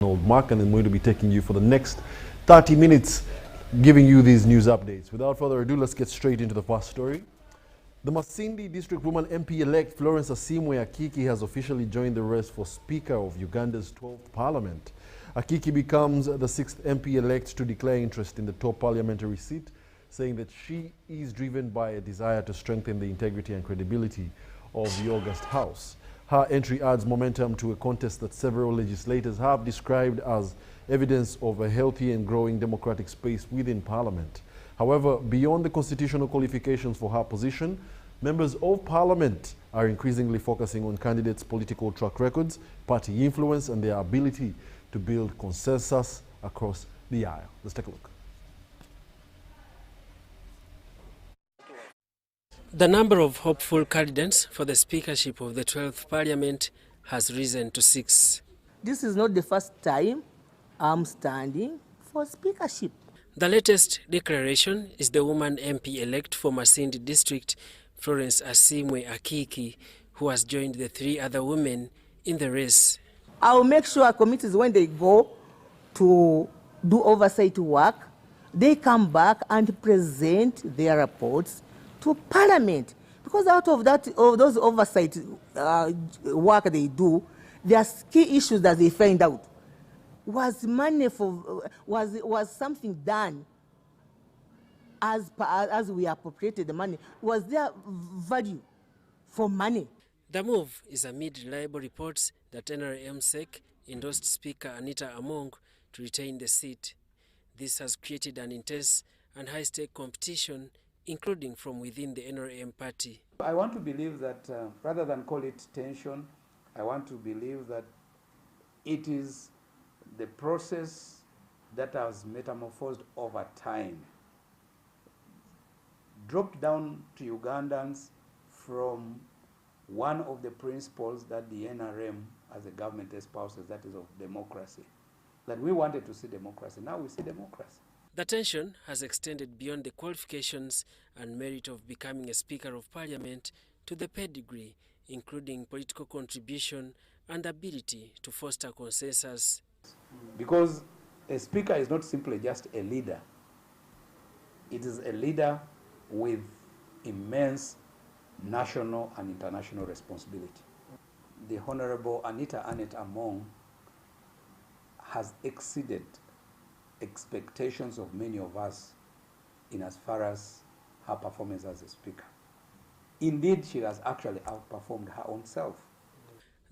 Arnold Mark, and I'm going to be taking you for the next 30 minutes giving you these news updates. Without further ado, let's get straight into the first story. The Masindi District Woman MP-elect Florence Asimwe Akiki has officially joined the race for Speaker of Uganda's 12th Parliament. Akiki becomes the 6th MP-elect to declare interest in the top parliamentary seat, saying that she is driven by a desire to strengthen the integrity and credibility of the August House. Her entry adds momentum to a contest that several legislators have described as evidence of a healthy and growing democratic space within Parliament. However, beyond the constitutional qualifications for her position, members of Parliament are increasingly focusing on candidates' political track records, party influence, and their ability to build consensus across the aisle. Let's take a look. The number of hopeful candidates for the speakership of the 12th Parliament has risen to 6. This is not the first time I'm standing for speakership. The latest declaration is the woman MP-elect for Masindi District, Florence Asimwe Akiki, who has joined the 3 other women in the race. I'll make sure committees, when they go to do oversight work, they come back and present their reports to Parliament, because out of those oversight work they do, there are key issues that they find out. Was money for was something done as we appropriated the money? Was there value for money? The move is amid reliable reports that NRM-SEC endorsed Speaker Anita Among to retain the seat. This has created an intense and high-stake competition, including from within the NRM party. I want to believe that rather than call it tension, I want to believe that it is the process that has metamorphosed over time, dropped down to Ugandans from one of the principles that the NRM as a government espouses, that is of democracy. That we wanted to see democracy, now we see democracy. The tension has extended beyond the qualifications and merit of becoming a Speaker of Parliament to the pedigree, including political contribution and ability to foster consensus. Because a Speaker is not simply just a leader. It is a leader with immense national and international responsibility. The Honorable Anita Among has exceeded expectations of many of us in as far as her performance as a speaker. Indeed, she has actually outperformed her own self.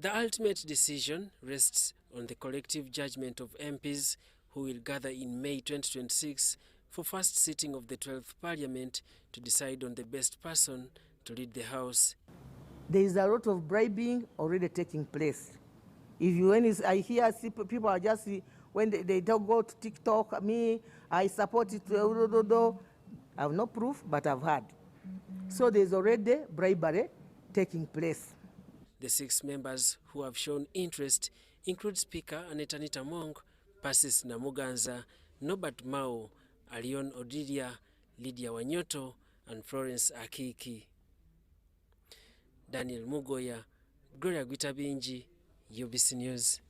The ultimate decision rests on the collective judgment of MPs who will gather in May 2026 for first sitting of the 12th Parliament to decide on the best person to lead the House. There is a lot of bribing already taking place. I hear people are just, when they don't go to TikTok, I support it, I have no proof, but I've heard. So there's already bribery taking place. The 6 members who have shown interest include Speaker Anita Among, Persis Namuganza, Norbert Mao, Alion Odilia, Lydia Wanyoto, and Florence Akiki. Daniel Mugoya, Gloria Gwitabinji, Ubc News.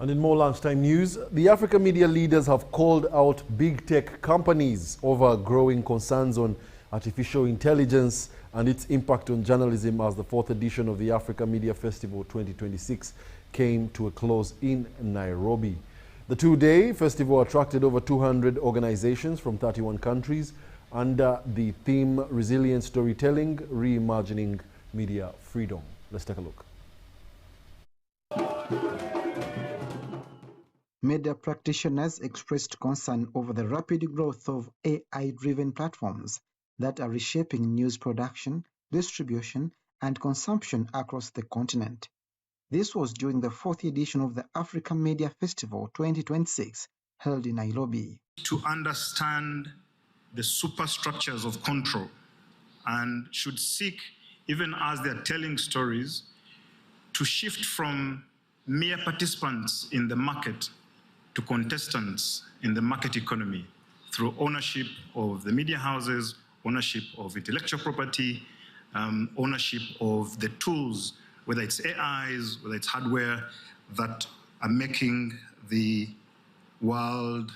And in more lunchtime news, the African media leaders have called out big tech companies over growing concerns on artificial intelligence and its impact on journalism as the 4th edition of the Africa Media Festival 2026 came to a close in Nairobi. The 2-day festival attracted over 200 organizations from 31 countries under the theme Resilient Storytelling, Reimagining Media Freedom. Let's take a look. Media practitioners expressed concern over the rapid growth of AI-driven platforms that are reshaping news production, distribution, and consumption across the continent. This was during the 4th edition of the Africa Media Festival 2026 held in Nairobi. To understand the superstructures of control and should seek, even as they're telling stories, to shift from mere participants in the market to contestants in the market economy through ownership of the media houses, ownership of intellectual property, ownership of the tools whether it's AIs, whether it's hardware, that are making the world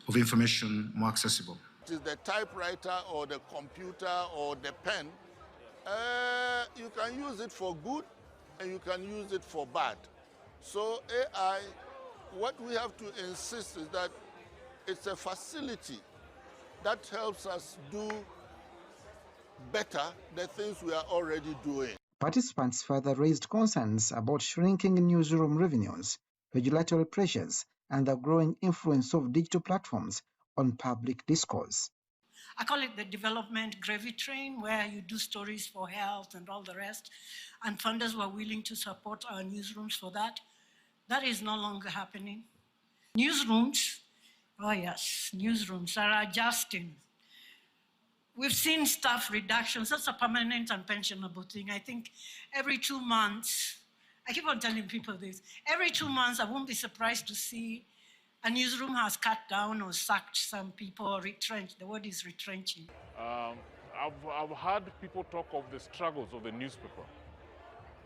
of information more accessible. It is the typewriter or the computer or the pen. You can use it for good and you can use it for bad. So AI, what we have to insist is that it's a facility that helps us do better the things we are already doing. Participants further raised concerns about shrinking newsroom revenues, regulatory pressures, and the growing influence of digital platforms on public discourse. I call it the development gravy train, where you do stories for health and all the rest, and funders were willing to support our newsrooms for that. That is no longer happening. Newsrooms, oh yes, newsrooms are adjusting. We've seen staff reductions. That's a permanent and pensionable thing. I think every 2 months, I keep on telling people this, every 2 months I won't be surprised to see a newsroom has cut down or sacked some people or retrenched. The word is retrenching. I've heard people talk of the struggles of the newspaper,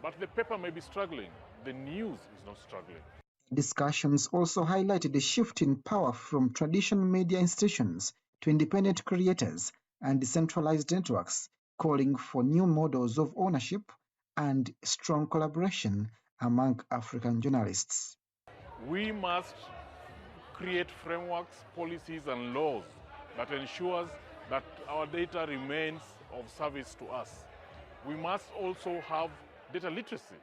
but the paper may be struggling. The news is not struggling. Discussions also highlighted the shift in power from traditional media institutions to independent creators and decentralized networks, calling for new models of ownership and strong collaboration among African journalists. We must create frameworks, policies, and laws that ensures that our data remains of service to us. We must also have data literacy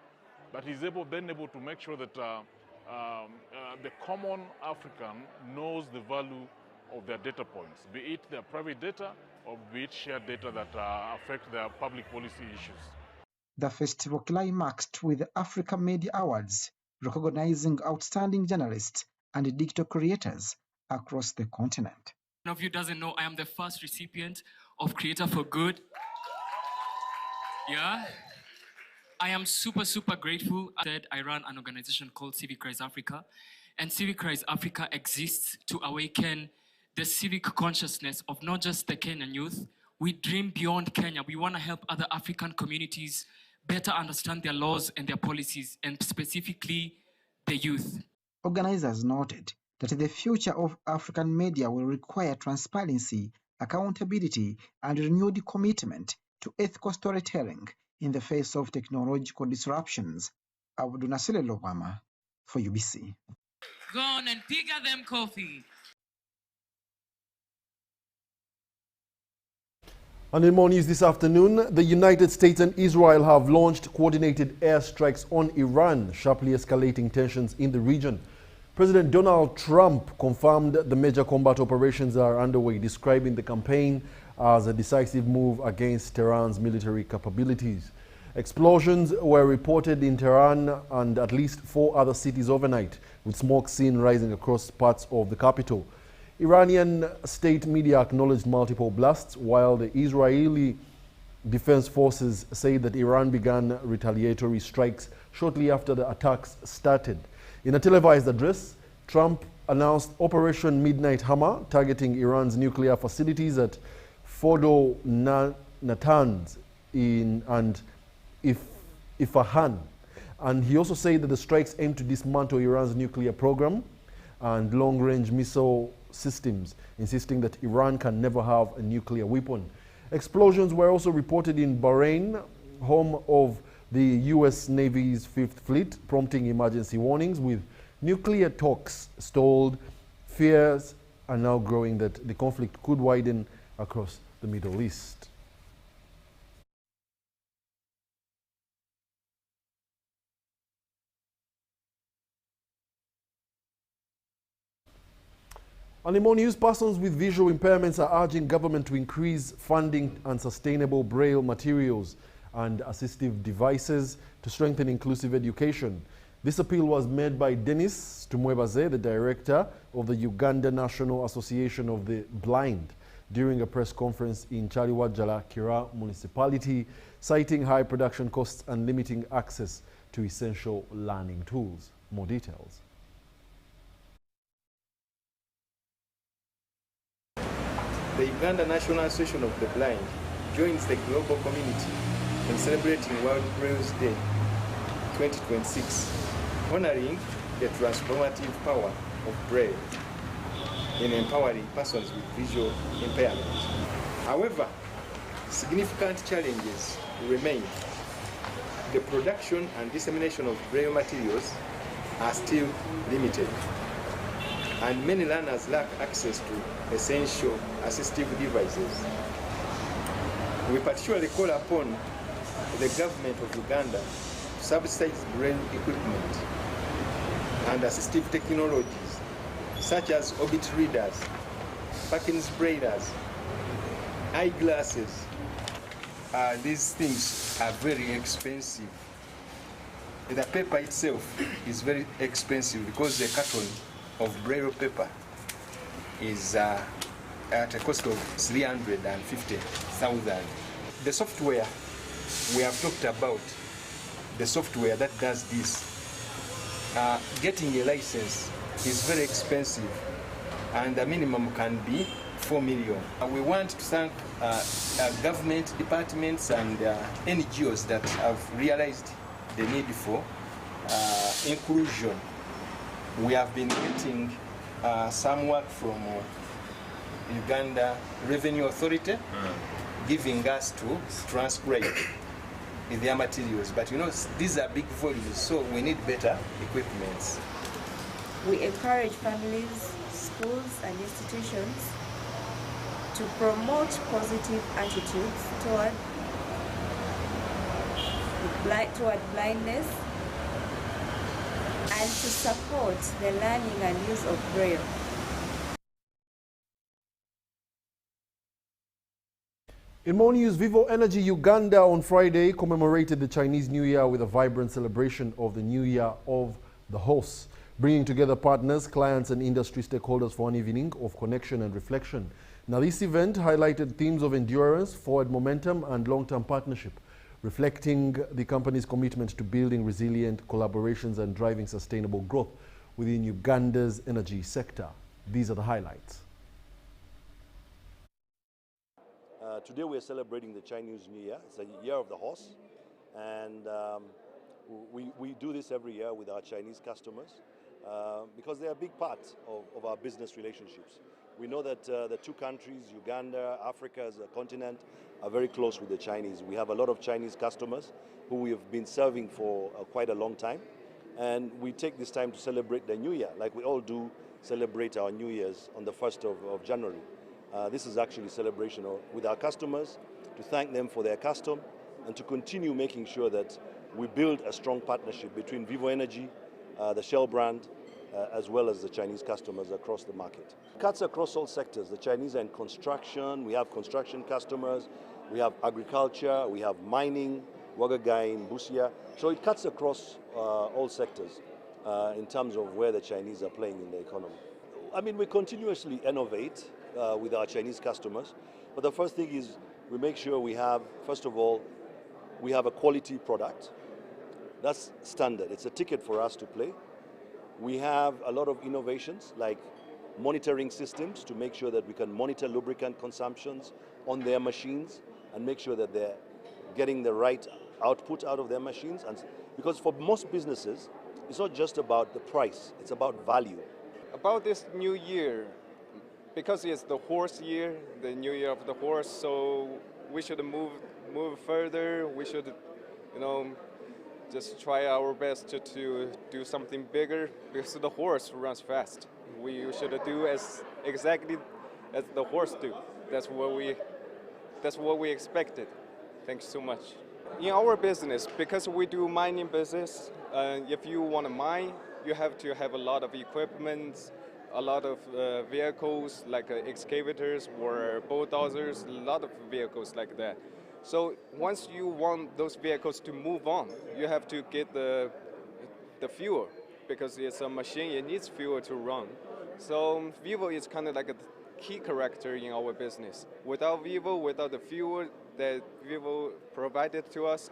that is able to make sure that the common African knows the value of their data points, be it their private data or be it shared data that affect their public policy issues. The festival climaxed with the Africa Media Awards, recognizing outstanding journalists and digital creators across the continent. One of you doesn't know, I am the first recipient of Creator for Good. Yeah. I am super, super grateful. I run an organization called Civic Rise Africa, and Civic Rise Africa exists to awaken the civic consciousness of not just the Kenyan youth. We dream beyond Kenya. We want to help other African communities better understand their laws and their policies, and specifically the youth. Organizers noted that the future of African media will require transparency, accountability, and renewed commitment to ethical storytelling in the face of technological disruptions. Abdunasile Lobama for UBC. Go on and pick up them coffee. And in more news this afternoon, the United States and Israel have launched coordinated airstrikes on Iran, sharply escalating tensions in the region. President Donald Trump confirmed the major combat operations are underway, describing the campaign as a decisive move against Tehran's military capabilities. Explosions were reported in Tehran and at least 4 other cities overnight, with smoke seen rising across parts of the capital. Iranian state media acknowledged multiple blasts, while the Israeli Defense Forces say that Iran began retaliatory strikes shortly after the attacks started. In a televised address, Trump announced Operation Midnight Hammer, targeting Iran's nuclear facilities at Fordo, Natanz and Isfahan. And he also said that the strikes aim to dismantle Iran's nuclear program and long-range missile systems, insisting that Iran can never have a nuclear weapon. Explosions were also reported in Bahrain, home of the U.S. Navy's 5th Fleet, prompting emergency warnings. With nuclear talks stalled, fears are now growing that the conflict could widen across the Middle East. On the more news, persons with visual impairments are urging government to increase funding and sustainable braille materials and assistive devices to strengthen inclusive education. This appeal was made by Dennis Tumwebaze, the director of the Uganda National Association of the Blind, during a press conference in Chaliwajala Kira municipality, citing high production costs and limiting access to essential learning tools. More details. The Uganda National Association of the Blind joins the global community in celebrating World Braille's Day 2026, honoring the transformative power of Braille in empowering persons with visual impairment. However, significant challenges remain. The production and dissemination of Braille materials are still limited, and many learners lack access to essential assistive devices. We particularly call upon the government of Uganda to subsidize Braille equipment and assistive technologies such as orbit readers, Parkins braiders, eyeglasses. These things are very expensive. The paper itself is very expensive because the carton of Braille paper is at a cost of 350,000. The software we have talked about, the software that does this, getting a license is very expensive, and the minimum can be 4 million. We want to thank government departments and NGOs that have realized the need for inclusion. We have been getting some work from Uganda Revenue Authority, giving us to transcribe their materials. But you know, these are big volumes, so we need better equipments. We encourage families, schools and institutions to promote positive attitudes toward blindness and to support the learning and use of Braille. In more news, Vivo Energy Uganda on Friday commemorated the Chinese New Year with a vibrant celebration of the New Year of the Horse, bringing together partners, clients and industry stakeholders for an evening of connection and reflection. Now, this event highlighted themes of endurance, forward momentum and long-term partnership, reflecting the company's commitment to building resilient collaborations and driving sustainable growth within Uganda's energy sector. These are the highlights. Today we are celebrating the Chinese New Year. It's a year of the horse, and we do this every year with our Chinese customers because they are a big part of our business relationships. We know that the two countries, Uganda, Africa as a continent, are very close with the Chinese. We have a lot of Chinese customers who we have been serving for quite a long time, and we take this time to celebrate the New Year, like we all do celebrate our New Year's on the 1st of January. This is actually a celebration with our customers, to thank them for their custom and to continue making sure that we build a strong partnership between Vivo Energy, the Shell brand, as well as the Chinese customers across the market. It cuts across all sectors. The Chinese are in construction, we have construction customers, we have agriculture, we have mining, Wagagai, Busia. So it cuts across all sectors in terms of where the Chinese are playing in the economy. I mean, we continuously innovate with our Chinese customers, but the first thing is we make sure we have, first of all, we have a quality product. That's standard. It's a ticket for us to play. We have a lot of innovations like monitoring systems to make sure that we can monitor lubricant consumptions on their machines and make sure that they're getting the right output out of their machines. And because for most businesses, it's not just about the price, it's about value. About this new year, because it's the horse year, the new year of the horse, so we should move further. We should, just try our best to do something bigger, because the horse runs fast. We should do exactly as the horse do. That's what we expected. Thanks so much. In our business, because we do mining business, if you want to mine, you have to have a lot of equipment, a lot of vehicles like excavators or bulldozers, a lot of vehicles like that. So once you want those vehicles to move on, you have to get the fuel, because it's a machine, it needs fuel to run. So Vivo is kind of like a key character in our business. Without Vivo, without the fuel that Vivo provided to us,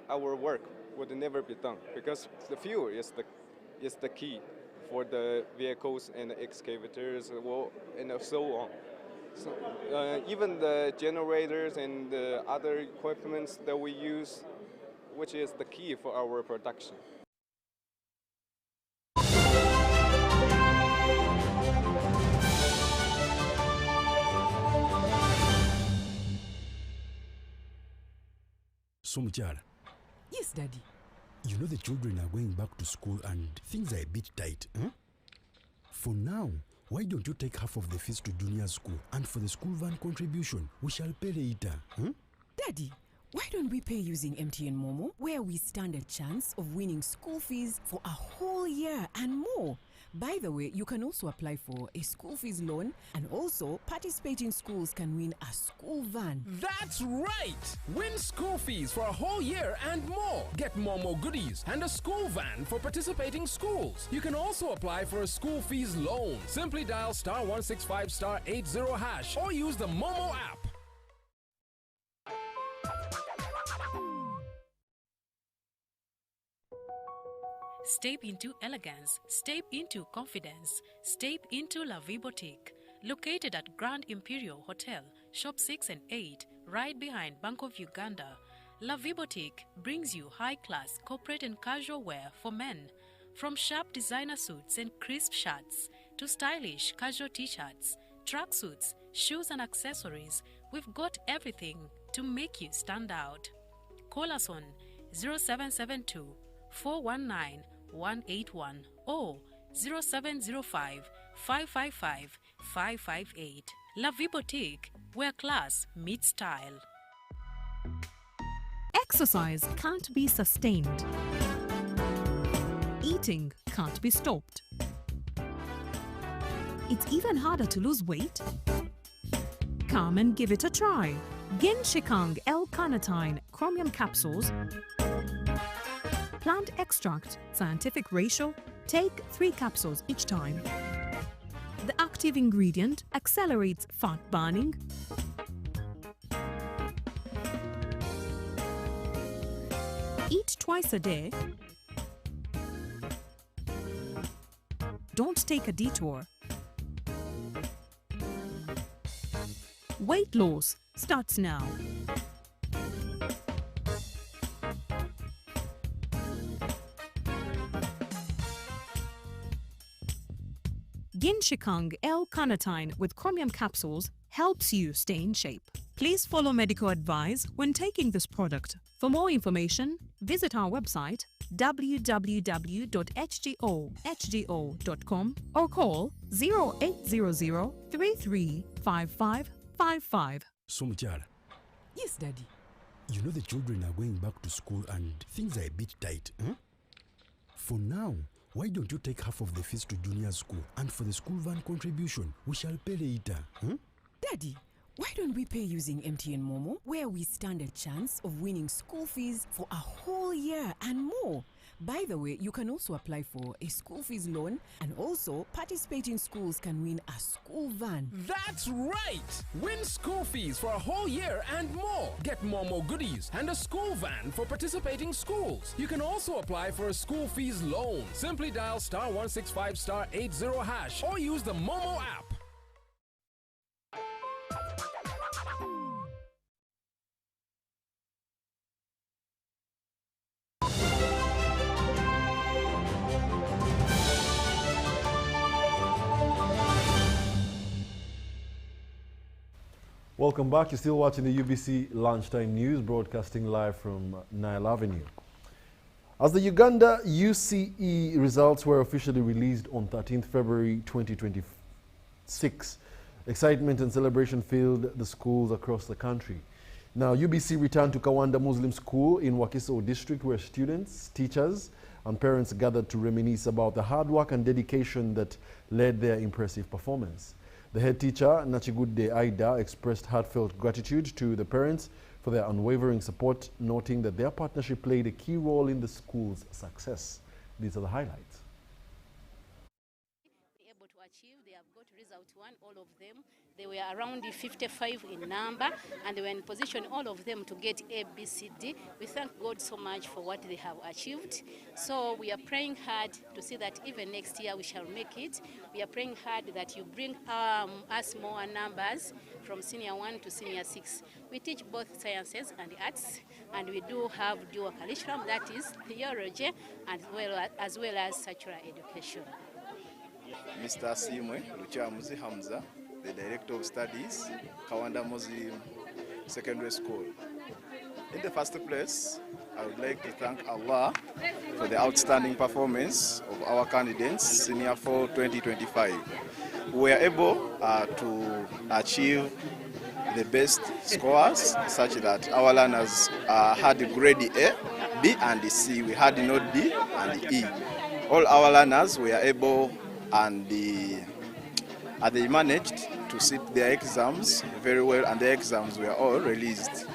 our work would never be done, because the fuel is the key for the vehicles and the excavators and so on. So even the generators and the other equipments that we use, which is the key for our production. Somchara, Yes, Daddy. you know the children are going back to school and things are a bit tight. For now, why don't you take half of the fees to junior school, and for the school van contribution, we shall pay later. Daddy, why don't we pay using MTN Momo, where we stand a chance of winning school fees for a whole year and more? By the way, you can also apply for a school fees loan, and also participating schools can win a school van. That's right! Win school fees for a whole year and more. Get Momo goodies and a school van for participating schools. You can also apply for a school fees loan. Simply dial *165*80# or use the Momo app. Step into elegance, step into confidence, step into La Vie Boutique. Located at Grand Imperial Hotel, Shop 6 and 8, right behind Bank of Uganda, La Vie Boutique brings you high-class corporate and casual wear for men. From sharp designer suits and crisp shirts to stylish casual t-shirts, tracksuits, shoes and accessories, we've got everything to make you stand out. Call us on 0772 419 181 or 0705 555 558. La Vie Boutique, where class meets style. Exercise can't be sustained. Eating can't be stopped. It's even harder to lose weight. Come and give it a try. Genshikang L-carnitine chromium capsules, plant extract, scientific ratio, take 3 capsules each time. The active ingredient accelerates fat burning, eat twice a day, don't take a detour. Weight loss starts now. Genshikang L-carnitine with chromium capsules helps you stay in shape. Please follow medical advice when taking this product. For more information, visit our website www.hgo.com or call 0800 335555. Somchara, Yes, Daddy. you know the children are going back to school and things are a bit tight. For now, why don't you take half of the fees to junior school, and for the school van contribution, we shall pay later. Daddy, why don't we pay using MTN Momo, where we stand a chance of winning school fees for a whole year and more? By the way, you can also apply for a school fees loan, and also participating schools can win a school van. That's right! Win school fees for a whole year and more. Get Momo goodies and a school van for participating schools. You can also apply for a school fees loan. Simply dial *165*80# or use the Momo app. Welcome back. You're still watching the UBC Lunchtime News, broadcasting live from Nile Avenue. As the Uganda UCE results were officially released on 13th February 2026, excitement and celebration filled the schools across the country. Now, UBC returned to Kawanda Muslim School in Wakiso District, where students, teachers, and parents gathered to reminisce about the hard work and dedication that led their impressive performance. The head teacher, Nachigude Aida, expressed heartfelt gratitude to the parents for their unwavering support, noting that their partnership played a key role in the school's success. These are the highlights. Able to achieve, they have got result 1, all of them. They were around 55 in number, and they were in position, all of them, to get A, B, C, D. We thank God so much for what they have achieved. So we are praying hard to see that even next year we shall make it. We are praying hard that you bring us more numbers from senior 1 to senior 6 We teach both sciences and arts, and we do have dual curriculum, that is theology as well as secular education. Mr. Simwe Luchamuzi Hamza, the Director of Studies, Kawanda Muslim Secondary School. In the first place, I would like to thank Allah for the outstanding performance of our candidates, Senior 4 2025. We were able to achieve the best scores such that our learners had grade A, B and C. We had not D and E. All our learners were able and they managed to sit their exams very well, and the exams were all released.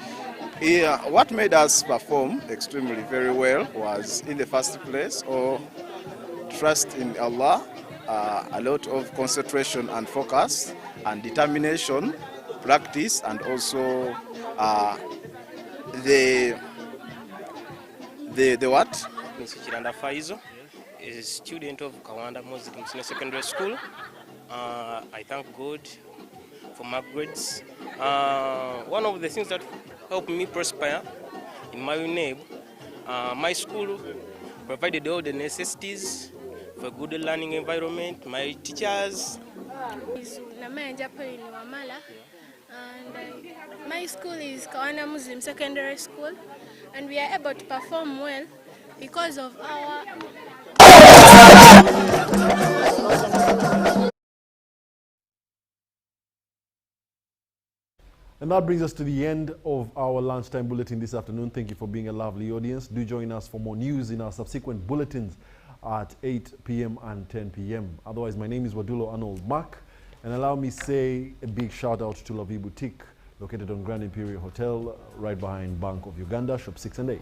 What made us perform extremely very well was, in the first place, trust in Allah, a lot of concentration and focus and determination, practice, and also the what? Mr. Chiranda Faizo is a student of Kawanda Muslim Senior Secondary School. I thank God for my grades. One of the things that helped me prosper in my neighbor, my school provided all the necessities for good learning environment. My teachers. And my school is Kawanda Muslim Secondary School, and we are able to perform well because of our... And that brings us to the end of our lunchtime bulletin this afternoon. Thank you for being a lovely audience. Do join us for more news in our subsequent bulletins at 8 p.m. and 10 p.m. Otherwise, my name is Wadulo Arnold Mark, and allow me say a big shout out to Lavi Boutique, located on Grand Imperial Hotel, right behind Bank of Uganda, shop 6 and 8.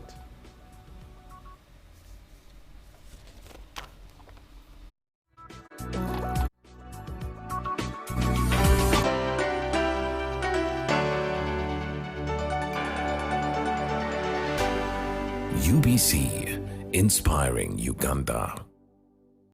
UBC, inspiring Uganda.